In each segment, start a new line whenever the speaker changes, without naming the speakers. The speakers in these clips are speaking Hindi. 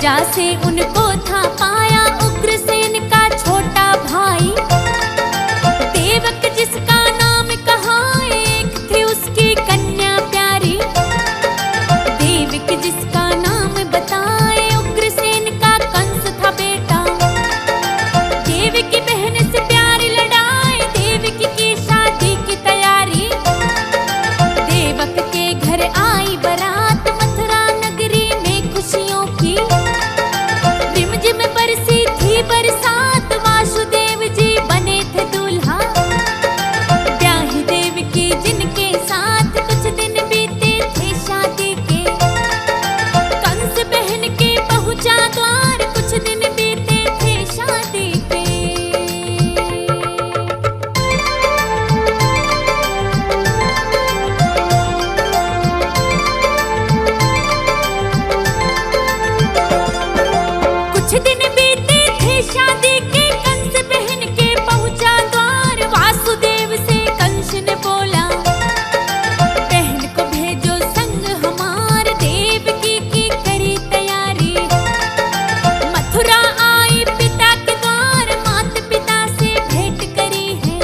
राजा से उनको था पाया उग्रसेन का छोटा भाई। देवक जिसका नाम कहा, एक थी उसकी कन्या प्यारी। देवक जिसका नाम बताए, उग्रसेन का कंस था बेटा। देवकी बहन से प्यार लड़ाए, देवकी की शादी की तैयारी। देवक के घर आई बारात, मथुरा नगरी में खुशियों की रिमझिम बरसी थी बरसात। वासुदेव जी बने थे दूल्हा, ब्याही देवकी जिनके साथ कुछ दिन बीते थे शादी के। कंस बहन के पहुंचा द्वार, कुछ दिन बीते थे शादी के। कुछ दिन बीते थे शादी के, कंस बहन के पहुंचा द्वार। वासुदेव से कंस ने बोला, बहन को भेजो संग हमार। देवकी की करी तैयारी, मथुरा आई पिता के द्वार। माता पिता से भेंट करी है,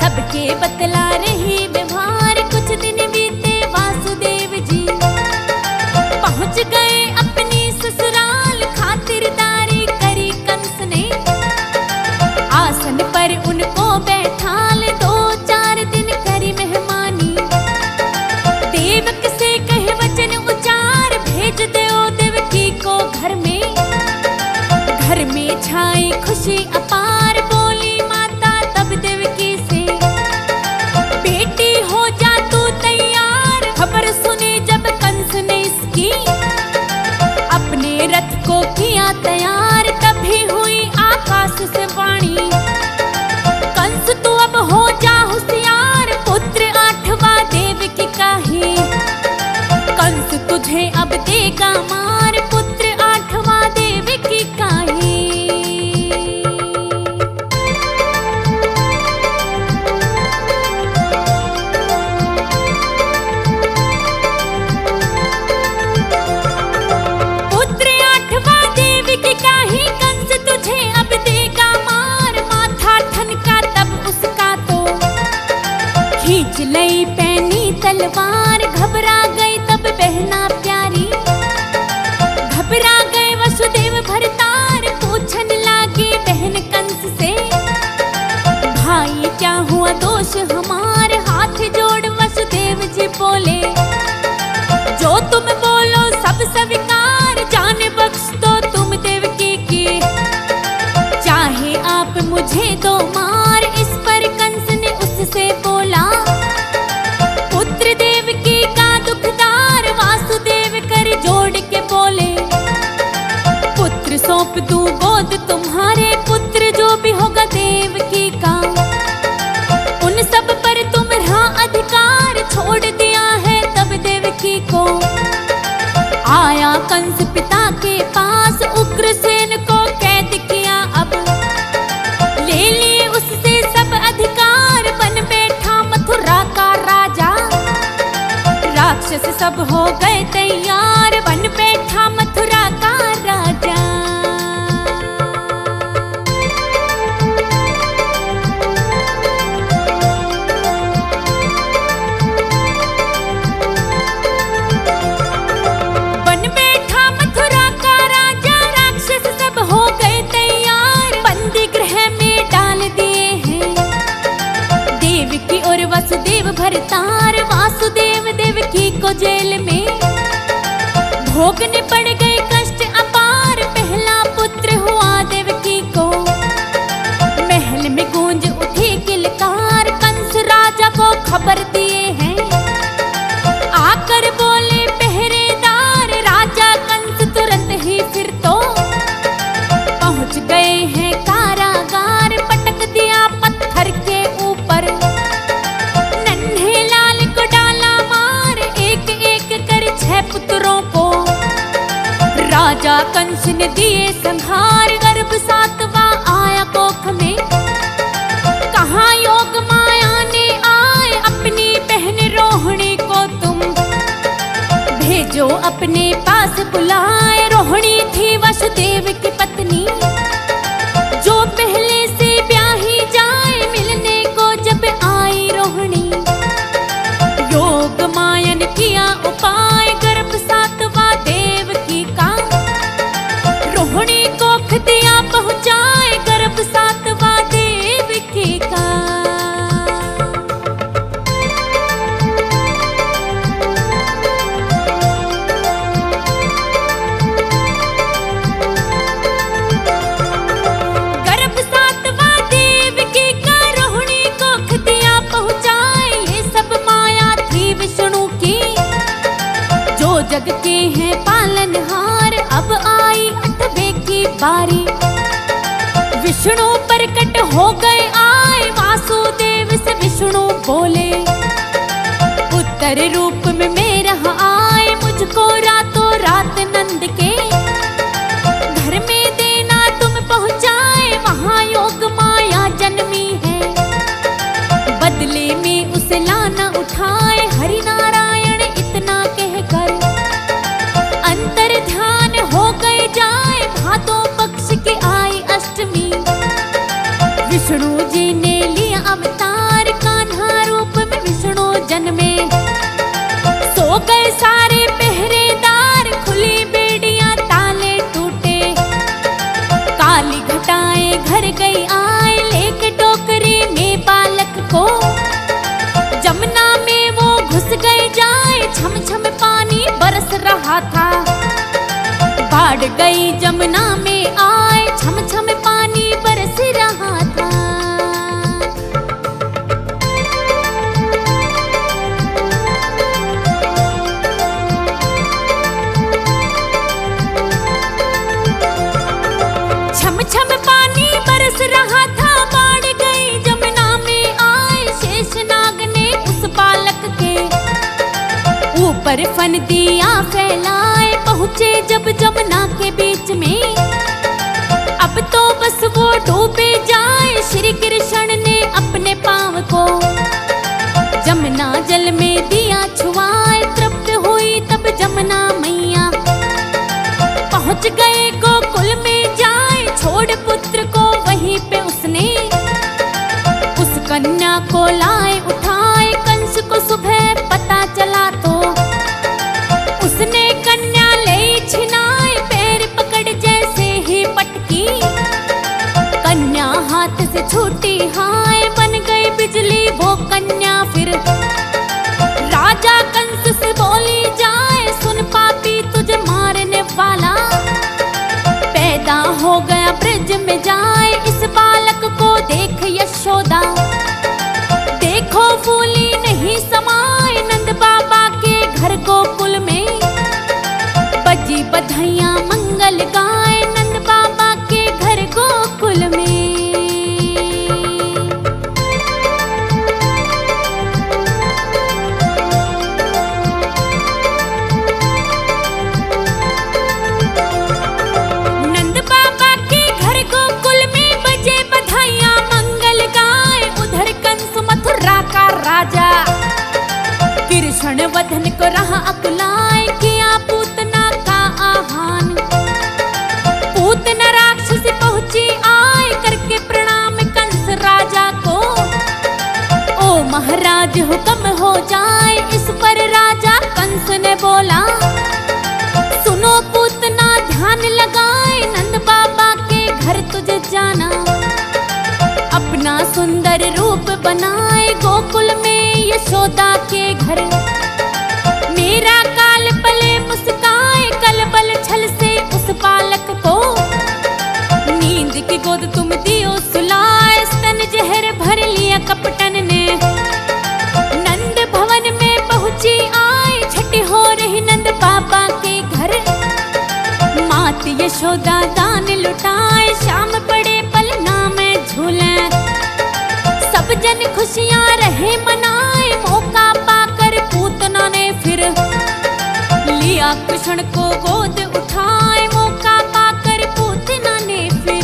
सबके बतला रही व्यवहार। कुछ दिन बीते वासुदेव जी पहुंच गए अपनी ससुराल। खातिरदारी करी कंस ने, आसन पर उनको बैठाल। 2-4 दिन करी मेहमानी, देवक से कहे वचन उचार। भेज दो देवकी को घर में, घर में छाई खुशी अपार। बोली माता तब देवकी से, बेटी हो जा तू तैयार। खबर सुने जब कंस ने इसकी, अपने रथ को किया तैयार। तभी हुई आकाश से वाणी, कंस तू अब हो जा होशियार। पुत्र 8वां देवकी का ही, कंस तुझे अब देगा मार। पुत्र 8वां देवकी का ही। पुत्र 8वां देवकी का ही, कंस तुझे अब देगा मार। माथा ठनका तब उसका तो, खींच लई पैनी तलवार। घबरा गई तब बहना प्यारी, घबरा गए वसुदेव भरतार। पूछन लागे बहन कंस से, भाई क्या हुआ दोष हमार। हाथ जोड़ वसुदेव जी बोले, जो तुम बोलो सब स्वीकार। जान बख्श दो तुम देवकी की, चाहे आप मुझे दो मार। इस पर कंस ने उससे बोला, पुत्र देवकी का दुखदार। वासुदेव कर जोड़ के बोले, पुत्र सौंप दूं गोद तुम्हारे। पुत्र जो भी होगा देवकी का, उन सब पर तुम्हारा अधिकार। छोड़ दिया है तब देवकी को, आया कंस पिता के पास। उग्रसेन को कैद किया अब, ले लिए उससे सब अधिकार। बन बैठा मथुरा का राजा, राक्षस सब हो गए तैयार। बन बैठा मथुरा का राजा। बन बैठा मथुरा का राजा, राक्षस सब हो गए तैयार। बंदी गृह में डाल दिए हैं देवकी और वसुदेव भरतार। वासुदेव देवकी को जेल में भोगने पड़ गए कष्ट अपार। पहला पुत्र हुआ देवकी को, महल में गूंज उठी किलकार। कंस राजा को खबर दिए हैं, आकर बोले पहरेदार। राजा कंस तुरंत ही फिर तो पहुंच गए हैं कारागार। पटक दिया पत्थर के ऊपर, नन्हे लाल को डाला मार। एक एक कर 6 पुत्रों को राजा कंस ने दिए संहार। गर्भ 7वां आया कोख में, कहाँ योग माया ने आए। अपनी बहन रोहिणी को तुम भेजो अपने पास बुलाए। रोहिणी थी वसुदेव की पत्नी, जो पहले से ब्याही जाए। मिलने को जब आई रोहिणी, योग मायन किया उपाय। गर्भ सातवां देवकी का, रोहिणी को खतिया पहुंचाए। गर्भ सातवां देवकी का। गर्भ सातवां देवकी का, रोहिणी को खतिया पहुंचाए। ये सब माया थी विष्णु की, जो जग के हैं पालनहार। अब आई 8वें की बारी, विष्णु प्रकट हो गए आए। वासुदेव से विष्णु बोले, पुत्र रूप में मेरा आए। मुझको रातों रात नंद के घर में देना तुम पहुंचाए। वहां योग माया जन्मी है, बदले में उसे लाना उठाए। हरि नारायण इतना कहकर अंतर ध्यान हो गए जाए। भादों पक्ष की आई अष्टमी, विष्णु जी ने लिया अवतार। कान्हा रूप में विष्णु जन्मे, सो गए सारे पहरेदार। खुली बेड़ियां ताले टूटे, काली घटाएं घर गई आए। लेके टोकरी में बालक को, जमुना में वो घुस गए जाए। छम छम पानी बरस रहा था, बाढ़ गई जमुना में आए। छम छम पानी बरस रहा था। छम छम पानी बरस रहा था, बाढ़ गई जमुना में आए। शेषनाग ने उस बालक के ऊपर फन दिया फैलाए। पहुंचे जब जमुना के बीच में, अब तो बस वो डूबे जाए। श्री कृष्ण ने अपने पांव को जमुना जल में दिया छुआए। तृप्त हुई तब जमुना मैया, पहुंच गए गोकुल में जाए। छोड़ पुत्र को वहीं पे उसने, उस कन्या को लाए उठाए। कंस को सुबह पता चला तो, उसने कन्या ले छिनाए। पैर पकड़ जैसे ही पटकी, कन्या हाथ से छूटी हाय। बन गई बिजली वो कन्या फिर, राजा कंस से बोली जाए। सुन पापी तुझे मारने वाला, पैदा हो गया ब्रज में जाए। इस बालक को देख यशोदा, देखो फूली नहीं समाए। नंद बाबा के घर गोकुल में, बजी बधाइयां मंगल गाए। नंद बाबा के घर गोकुल में। नंद बाबा के घर गोकुल में, बजे बधाइयां मंगल गाए। उधर कंस मथुरा का राजा, कृष्ण वधन को रहा अकुलाए। किया पूतना का आह्वान, पूतना राक्षस पहुंची आए। करके प्रणाम कंस राजा को, ओ महाराज हुक्म हो जाए। इस पर राजा कंस ने बोला, सुनो पूतना ध्यान लगाए। नंद बाबा के घर तुझे जाना, अपना सुंदर रूप बनाए। गोकुल में यशोदा के घर, मेरा काल पले मुस्काए। कल बल छल से उस बालक को, नींद की गोद तुम दियो सुलाए। स्तन जहर भर लिया कपटन ने, नंद भवन में पहुंची आए। छठी हो रही नंद बाबा के घर, मात यशोदा दान लुटाए। शाम पड़े पलना में झूले, सब जन खुशियां रहे मनाए। मौका पाकर पूतना ने फिर, लिया कृष्ण को गोद उठाए। मौका पाकर पूतना ने फिर,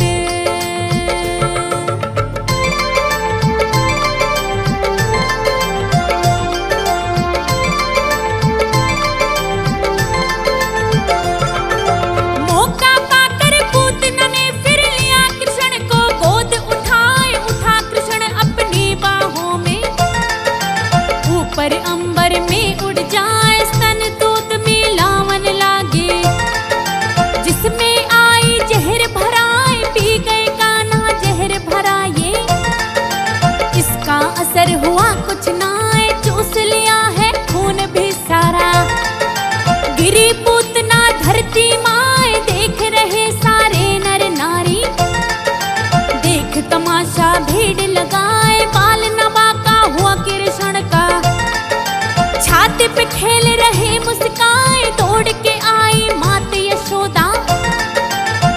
खेल रहे मुस्काए, दौड़ के आई मात यशोदा।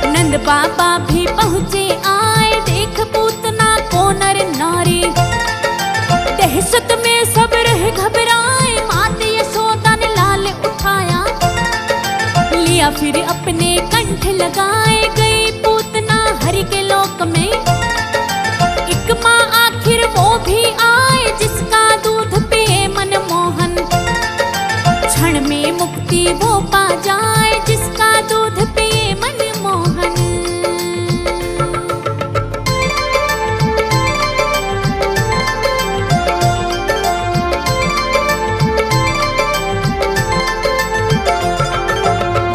नंद बाबा भी पहुँचे आए, देख पूतना को नर नारी। दहशत में सब रह घबराए, मात यशोदा ने लाल उठाया, लिया फिर अपने कंठ लगाए। गई पूतना हरि के लोक में, एक माँ आखिर वो भी आए, जिसका दूध पिए मनमोहन। क्षण में मुक्ति वो पा जाए, जिसका दूध पिए मनमोहन।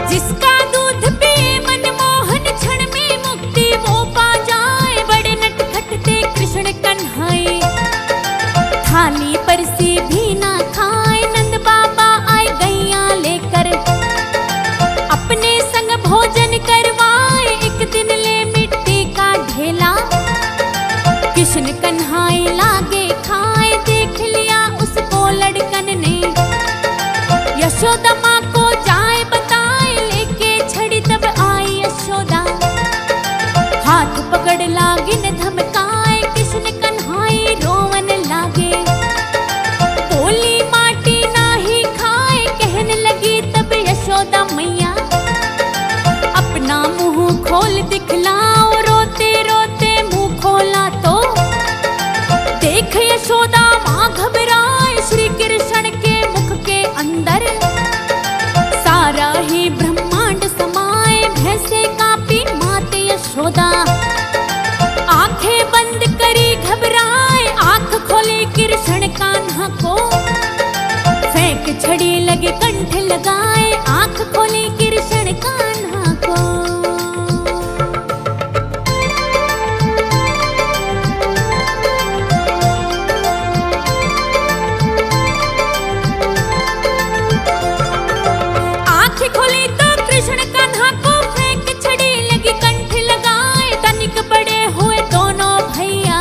जिसका दूध पिए मनमोहन, क्षण में मुक्ति वो पा जाए। बड़े नटखट थे कृष्ण कन्हैया, थाली परसी भी ना खाए। नंद बाबा आए गैया लेकर, अपने संग भोजन करवाए। एक दिन ले मिट्टी का ढेला, कृष्ण कन्हैया लागे खाए। देख लिया उसको लड़कन ने, यशोदा माँ को जाए बताए। लेके छड़ी तब आई यशोदा, हाथ पकड़ लागी न धमकाए। कृष्ण कन्हैया रोवन लागे, बोली माटी नाही खाए। कहने लगी तब यशोदा मैया, अपना मुंह खोल दिखलाओ। रोते रोते मुंह खोला तो देख यशोदा माँ घबराए। श्री कृष्ण के मुख के अंदर सारा ही ब्रह्मांड समाए। भैंसे कांपी मात यशोदा, आंखें बंद करी घबराए। आंख खोले कृष्ण कान्हा को, फेंक छड़ी लगे कंठ लगाए। आंख खोले कृष्ण कान्हा को। आंखें खोली तो कृष्ण कान्हा को, फेंक छड़ी लगी कंठ लगाए। तनिक बड़े हुए दोनों भैया,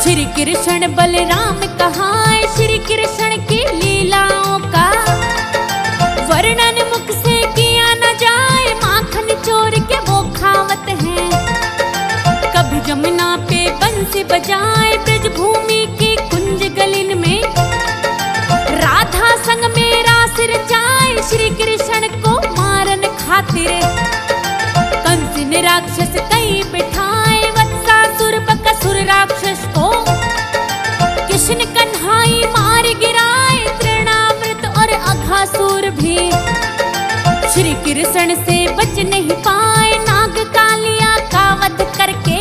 श्री कृष्ण बलराम कहाए। श्री कृष्ण की लीलाओं का वर्णन मुख से किया न जाए। माखन चोर के वो खावत हैं, कभी जमुना पे बंसी बजाए। ब्रज भूमि की कुंज गलिन में, राधा संग में रास रचाए। श्री कृष्ण को मारन खातिर, कंस ने राक्षस कई बिठाए। वत्सासुर बकासुर राक्षस को, कृष्ण कन्हैया मार गिराए। तृणावृत और अघासुर भी, श्री कृष्ण से बच नहीं पाए। नाग कालिया का वध करके,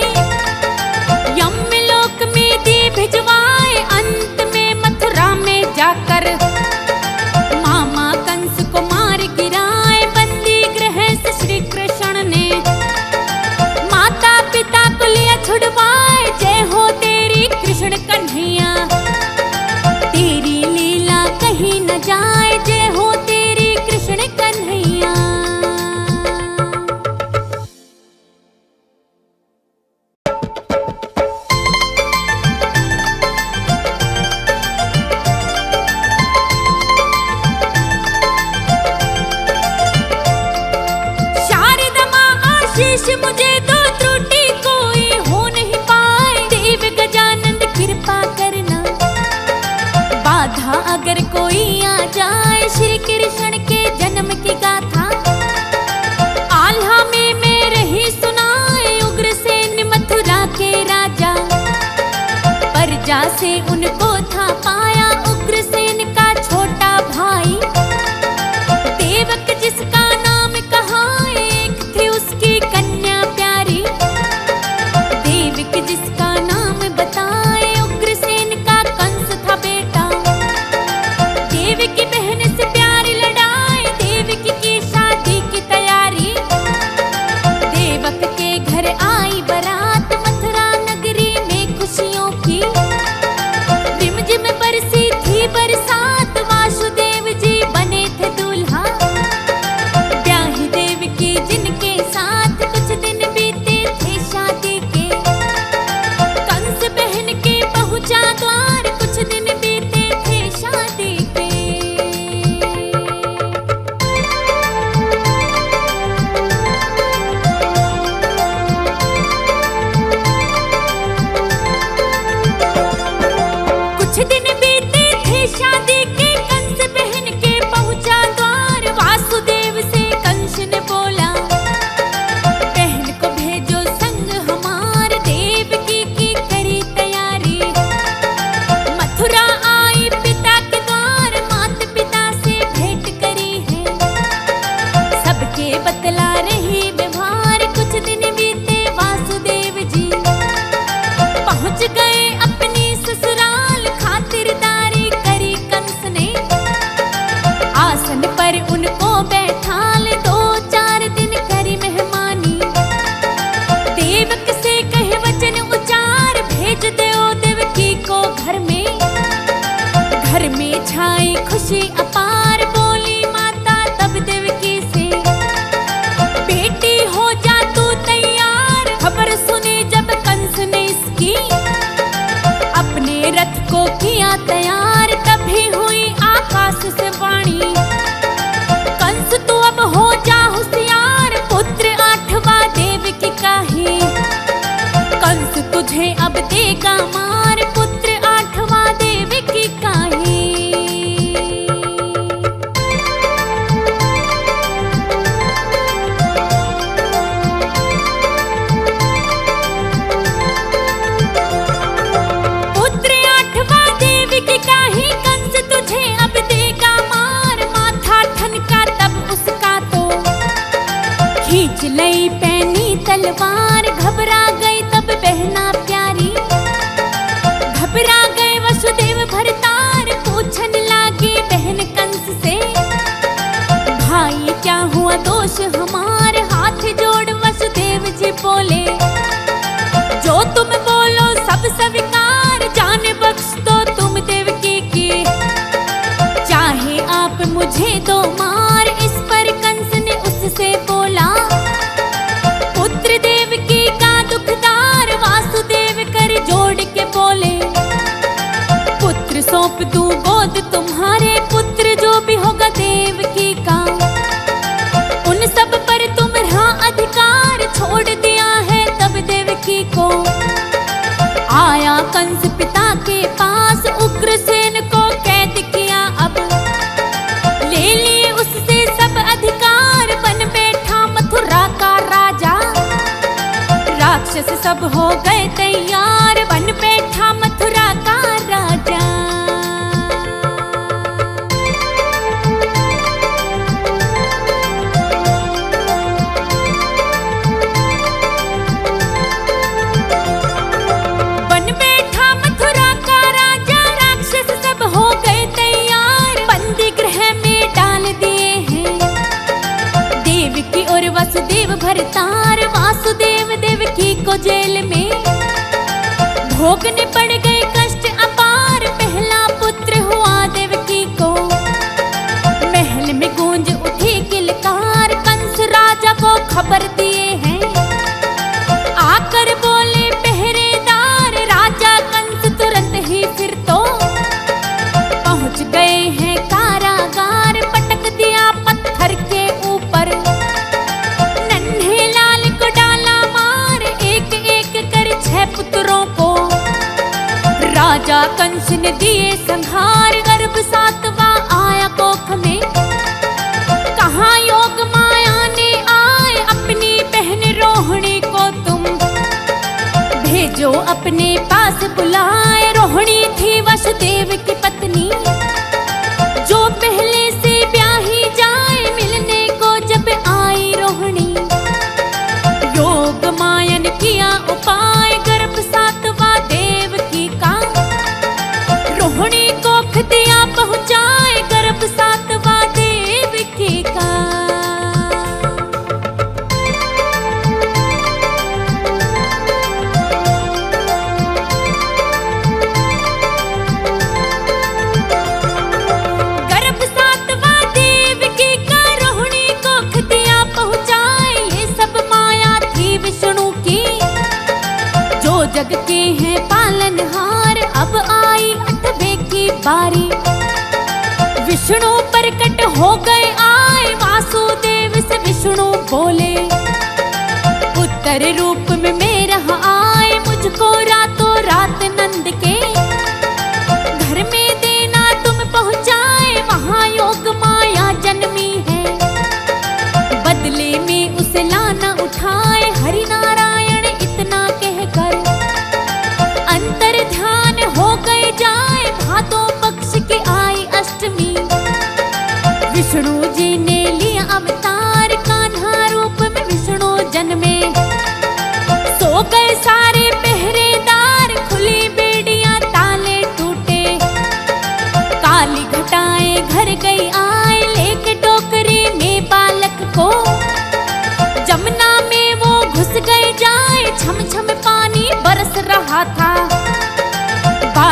यमलोक में दी भिजवाए। अंत में मथुरा में जाकर, मामा कंस को मार गिराए। बंदी गृह से श्री कृष्ण ने, माता पिता को लिया छुड़वाए। जय हो तेरी कृष्ण कन्हैया, तेरी लीला कहीं न जाए। जय हो तेरी कृष्ण कन्हैया। शारदा माँ आशीष मुझे दो, त्रुटि कोई हो नहीं पाए। देव गजानंद कृपा करना, बाधा अगर कोई आ जाए। श्री कृष्ण के जन्म की गाथा, आल्हा में मेरे ही सुनाए। उग्रसेन मथुरा के राजा, प्रजा से उनको था पाया। उग्रसेन का छोटा भाई, देवक जिसका नाम कहा। एक थी उसकी कन्या प्यारी, देवक जिसका नाम बताए। उग्रसेन का कंस था बेटा, देवकी बहन से प्यार लड़ाए। देवकी की शादी की तैयारी, देवक के घर आई बारात। मथुरा नगरी में खुशियों की बैठाल 2-4 दिन करी मेहमानी। देवक से कहे वचन उचार, भेज दे ओ देवकी को घर में। घर में छाई खुशी अपार, बोली माता तब देवकी से, बेटी हो जा तू तैयार। खबर सुनी जब कंस ने इसकी, अपने रथ को किया तैयार। तभी हुई आकाश से वाणी, कंस तू अब हो जा होशियार। पुत्र 8वां देवकी का ही, कंस तुझे अब देगा मार। पुत्र 8वां देवकी का ही। पुत्र 8वां देवकी का ही, कंस तुझे अब देगा मार। माथा ठनका तब उसका तो, खींच लई पैनी तलवार। घबरा गई तब बहना प्यारी, घबरा गए वसुदेव भरतार। पूछन लागे बहन कंस से, भाई क्या हुआ दोष हमार। हाथ जोड़ वसुदेव जी बोले, जो तुम बोलो सब स्वीकार। जान बख्श दो तुम देवकी की, चाहे आप मुझे दो मार। इस पर कंस ने उससे बोला, पुत्र देवकी का दुखदार। वासुदेव कर जोड़ के बोले, पुत्र सौंप दूं गोद तुम्हारे। पुत्र जो भी होगा देवकी का, उन सब पर तुम्हारा अधिकार। छोड़ दिया है तब देवकी को, आया कंस पिता के पास। उग्रसेन को कैद किया अब, ले लिए उससे सब अधिकार। बन बैठा मथुरा का राजा, राक्षस सब हो गए तैयार। बन बैठा मथुरा का राजा। बन बैठा मथुरा का राजा, राक्षस सब हो गए तैयार। बंदी गृह में डाल दिए हैं देवकी और वसुदेव भरतार। वासुदेव देवकी को जेल में भोगने पड़ गए कष्ट अपार। पहला पुत्र हुआ देवकी को, महल में गूंज उठी किलकार। कंस राजा को खबर दिए हैं, आकर बोले पहरेदार। राजा कंस तुरंत ही फिर तो पहुंच गए हैं कारागार। पटक दिया पत्थर के ऊपर, नन्हे लाल को डाला मार। एक एक कर 6 पुत्रों को राजा कंस ने दिए संहार। गर्भ 7वां आया कोख में, कहाँ योग माया ने आए। अपनी बहन रोहिणी को तुम भेजो अपने पास बुलाए। रोहिणी थी वसुदेव की पत्नी, जो पहले से ब्याही जाए। मिलने को जब आई रोहिणी, योग माया ने किया उपाय। गर्भ 7वां देवकी का, रोहिणी कोख दिया पहुंचाए। गर्भ 7वां देवकी का। गर्भ 7वां देवकी का, रोहिणी कोख दिया पहुंचाए। ये सब माया थी विष्णु की, जो जग के हैं पालनहार। अब आई 8वें की बारी, विष्णु प्रकट हो गए आए। वासुदेव से विष्णु बोले, उत्तर रूप में मेरा आए। मुझको रातों रात नंद के घर में देना तुम पहुंचाए। वहां योग माया जन्मी है, बदले में उसे लाना उठाए। हरि नारायण इतना कहकर अंतर ध्यान हो गए जाए। भादों पक्ष की आई अष्टमी, विष्णु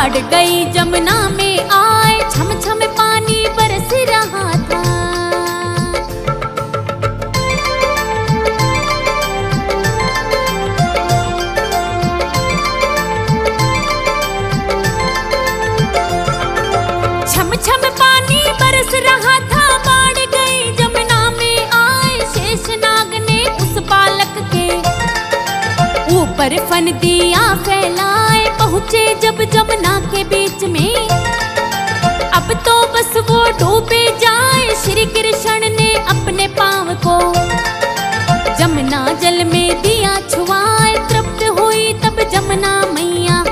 बाढ़ गई जमुना में आए, छम छम पानी बरस रहा था। छम छम पानी बरस रहा था, बाढ़ गई जमुना में आए। शेषनाग ने उस बालक के ऊपर फन दिया फैलाए, पहुंचे जब जमुना के बीच में, अब तो बस वो डूबे जाए। श्री कृष्ण ने अपने पांव को जमुना जल में दिया छुआए, तृप्त हुई तब जमुना मैया,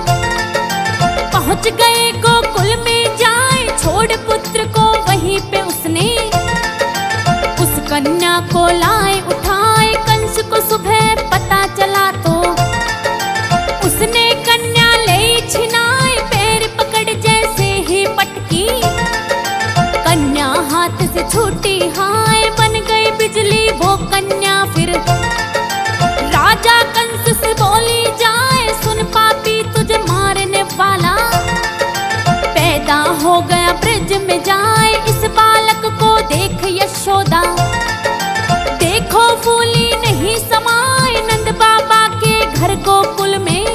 पहुंच गए गोकुल में जाए। छोड़ पुत्र को वहीं पे उसने उस कन्या को लाए उठाए। कंस को सुबह पता चला तो उसने कन्या ले छिनाए, पैर पकड़ जैसे ही पटकी कन्या हाथ से छूटी। हाय बन गई बिजली वो कन्या, फिर राजा कंस से बोली जाए, सुन पापी तुझे मारने वाला पैदा हो गया ब्रज में जाए। इस बालक को देख यशोदा, देखो फूली नहीं समाए। नंद बाबा के घर गोकुल में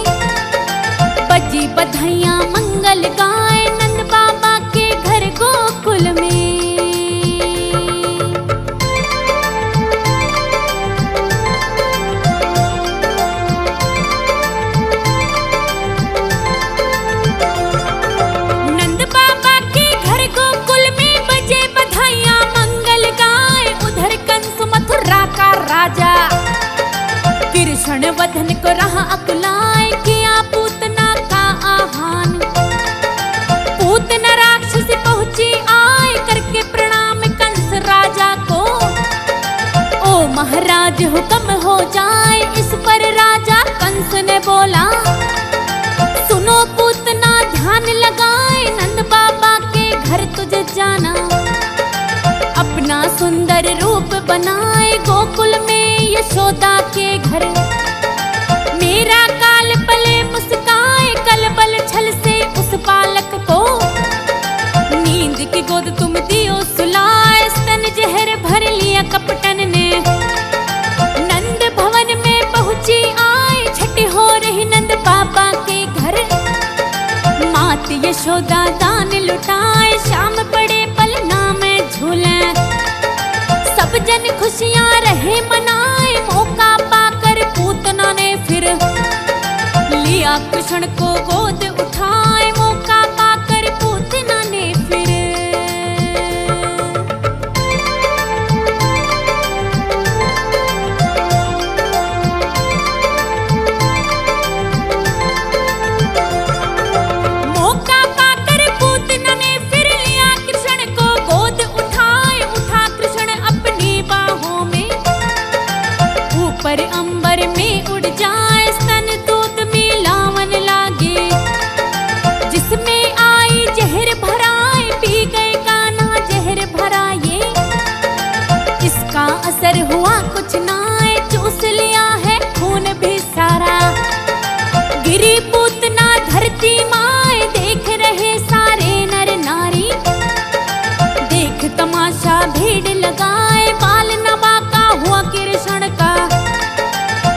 बजी बधाइयां मंगल गाए, नंद बाबा के घर गोकुल में। नंद बाबा के घर गोकुल में बजे बधाइयां मंगल गाए। उधर कंस मथुरा का राजा कृष्ण वधन को रहा अकुलाए, किया पूतना का आह्वान। पूतना राक्षस पहुंची आए, करके प्रणाम कंस राजा को, ओ महाराज हुक्म हो जाए। इस पर राजा कंस ने बोला, सुनो पूतना ध्यान लगाए, नंद बाबा के घर तुझे जाना, अपना सुंदर रूप बनाए। गोकुल में यशोदा के घर मेरा काल पले मुस्काए, कलबल छल से उस बालक को नींद की गोद तुम दियो सुलाए। स्तन जहर भर लिया कपटन ने, नंद भवन में पहुंची आए। छठी हो रही नंद बाबा के घर, मात यशोदा दान लुटाए। शाम पड़े पलना में झूले, सब जन खुशियां रहे मनाए। मौका पाकर पूतना ने फिर लिया कृष्ण को गोद उठाए, मौका पाकर पूतना ने फिर। मौका पाकर पूतना ने फिर लिया कृष्ण को गोद उठाए। उठा कृष्ण अपनी बाहों में, ऊपर अंबर में उड़ जाए। स्तन दूध मिलावन लागे, जिसमें आई जहर भराए। पी गए कान्हा जहर भराए, इसका असर हुआ कुछ नाए। चूस लिया है खून भी सारा, गिरी पूतना धरती माए। देख रहे सारे नर नारी, देख तमाशा भीड़ लगाए। बाल नवा का हुआ कृष्ण का,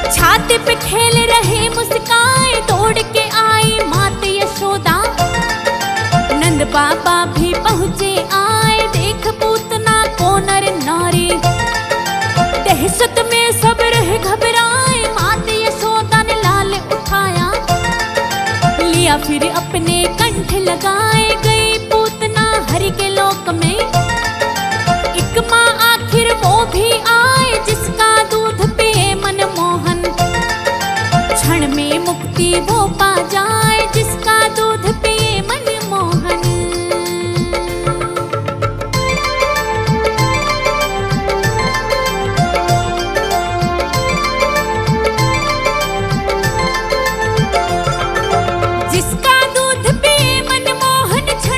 छाती पे खेल रहे मुस्काए। दौड़ के आई मात यशोदा, नंद बाबा भी पहुंचे आए। देख पूतना को नर नारी, दहशत में सब रहे घबराए। मात यशोदा ने लाल उठाया, लिया फिर अपने कंठ लगाए। गई पूतना हरि के लोक में, एक माँ आखिर वो भी आए, जिसका दूध पिए मनमोहन, क्षण में मुक्ति वो पा जाए। जिसका दूध पिए मनमोहन। जिसका दूध पिए मनमोहन, क्षण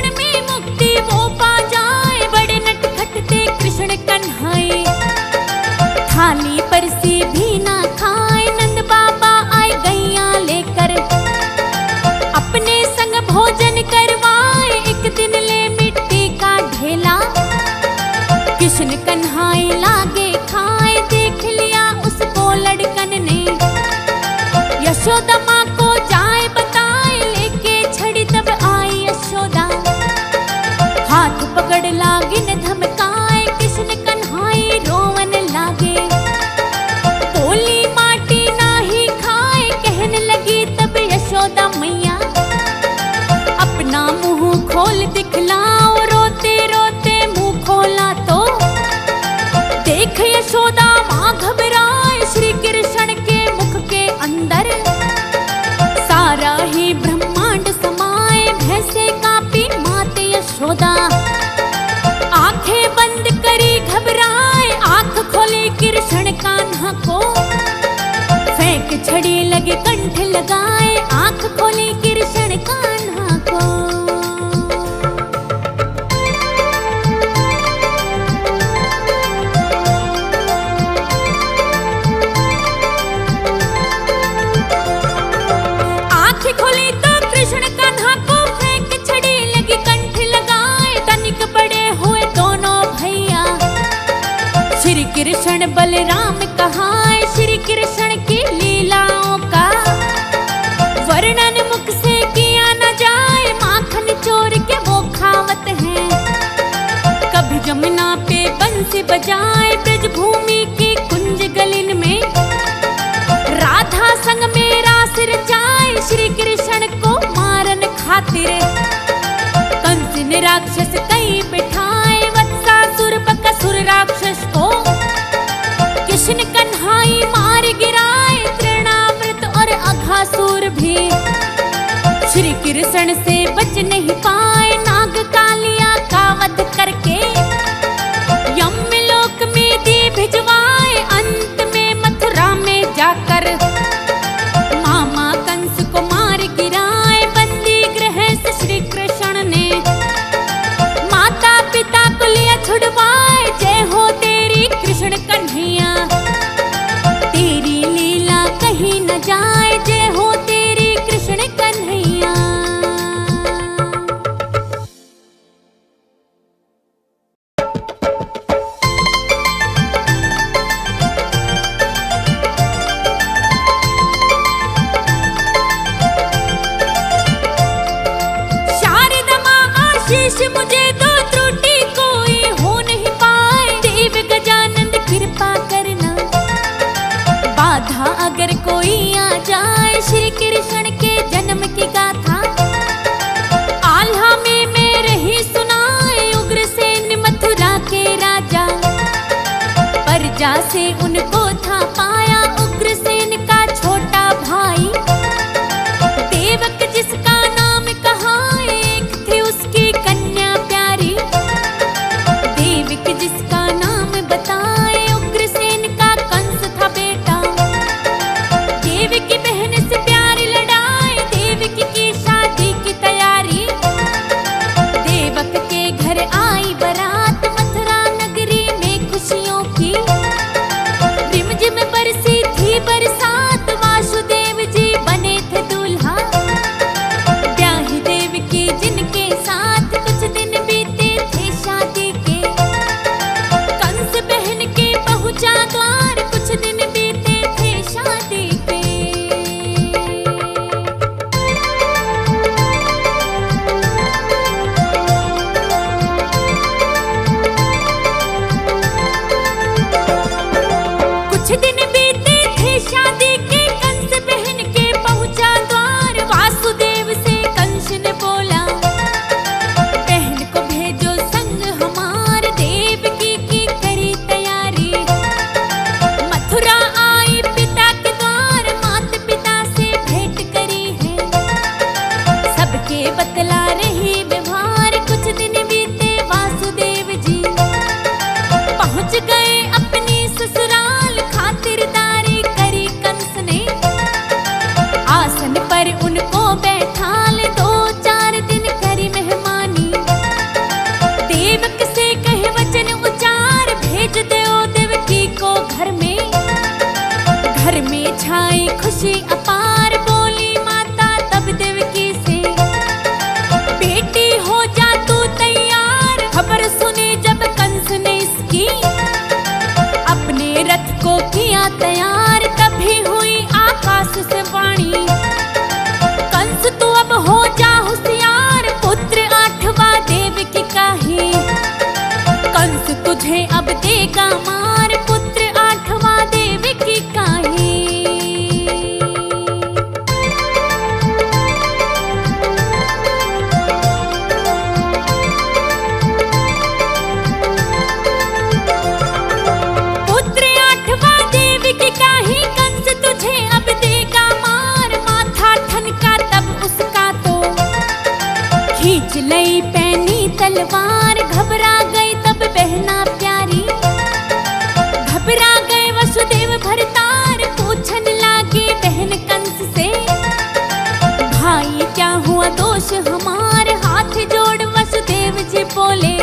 कन्हाई लागे खाए, देख लिया उसको लड़कन ने। यशोदा माँ को जाए बताए, लेके छड़ी तब आई यशोदा। हाथ पकड़ लागिन धमकाए, कृष्ण कन्हाई रोवन लागे। बोली माटी नाही खाए, कहने लगी तब यशोदा मैया। अपना मुंह खोल दिखलाओ, रोते रोते मुंह खोला तो देख यशोदा माँ घबराए। श्री कृष्ण के मुख के अंदर सारा ही ब्रह्मांड समाए, भैसे कांपी मात यशोदा। आंखें बंद करी घबराए, आंख खोले कृष्ण कान्हा को। फेंक छड़ी लगे कंठ लगाए, आंख खोले कृष्ण कान्हा को। आंखें खोली तो कृष्ण कान्हा को, फेंक छड़ी लगी कंठ लगाए। तनिक बड़े हुए दोनों भैया, श्री कृष्ण बलराम कहाए। श्री कृष्ण की लीलाओं का वर्णन मुख से किया न जाए, माखन चोर के वो खावत हैं। कभी जमुना पे बंसी बजाए, ब्रज भूमि की कुंज गलिन में राधा संग में रास रचाए। श्री कृष्ण को मारन खातिर कंस ने राक्षस कई बिठाए। वत्सासुर बकासुर राक्षस को कृष्ण कन्हाई मार गिराए। तृणावृत और अघासुर भी श्री कृष्ण से बच नहीं पाए। नाग कालिया का वध करके यमलोक में दी भिजवाए। अंत में मथुरा में जाकर मामा कंस को मार गिराए। बंदी गृह से श्री कृष्ण ने माता पिता को लिया छुड़वाए। जय हो तेरी कृष्ण कन्हैया, तेरी लीला कहीं न जाए। जय हो तेरी कृष्ण कन्हैया। शारदा माँ आशीष मुझे दो, त्रुटि कोई हो नहीं पाए। देव गजानंद कृपा करना, बाधा अगर कोई आ जाए। श्री कृष्ण के जन्म की गाथा आल्हा में मेरे ही सुनाए। उग्रसेन मथुरा के राजा, प्रजा से उनको था पाया। उग्रसेन का छोटा भाई देवक जिसका नाम कहा, एक थी उसकी कन्या प्यारी। देवक जिसका नाम बताए, उग्रसेन का कंस था बेटा। देवकी बहन से प्यार लड़ाए, देवकी की शादी की तैयारी। देवक के घर आई बारात, मथुरा नगरी में खुशियों की रिमझिम बरसी थी बरसात। वासुदेव जी बने थे दूल्हा, ब्याही देवकी जिनके साथ। कुछ दिन बीते थे शादी के, कंस बहन के पहुंचा द्वार। कुछ दिन बीते थे शादी के। कुछ दिन बीते थे शादी के, कंस बहन के पहुंचा द्वार। वासुदेव से कंस ने बोला, बहन को भेजो संग हमार। देवकी की करी तैयारी, मथुरा आई पिता के द्वार। मात पिता से भेंट करी है, सबके बतला रही व्यवहार। कुछ दिन बीते वासुदेव जी पहुंच गए अपनी ससुराल। खातिरदारी करी कंस ने, आसन पर उनको बैठाल। 2-4 दिन करी मेहमानी, देवक से कहे वचन उचार। भेज दो देवकी को घर में, घर में छाई खुशी अपार। बोली माता तब देवकी से, बेटी हो जा तू तैयार। खबर सुने जब कंस ने इसकी, तलवार। घबरा गई तब बहना प्यारी, घबरा गए वसुदेव भरतार। पूछने लागे बहन कंस से, भाई क्या हुआ दोष हमार। हाथ जोड़ वसुदेव जी बोले,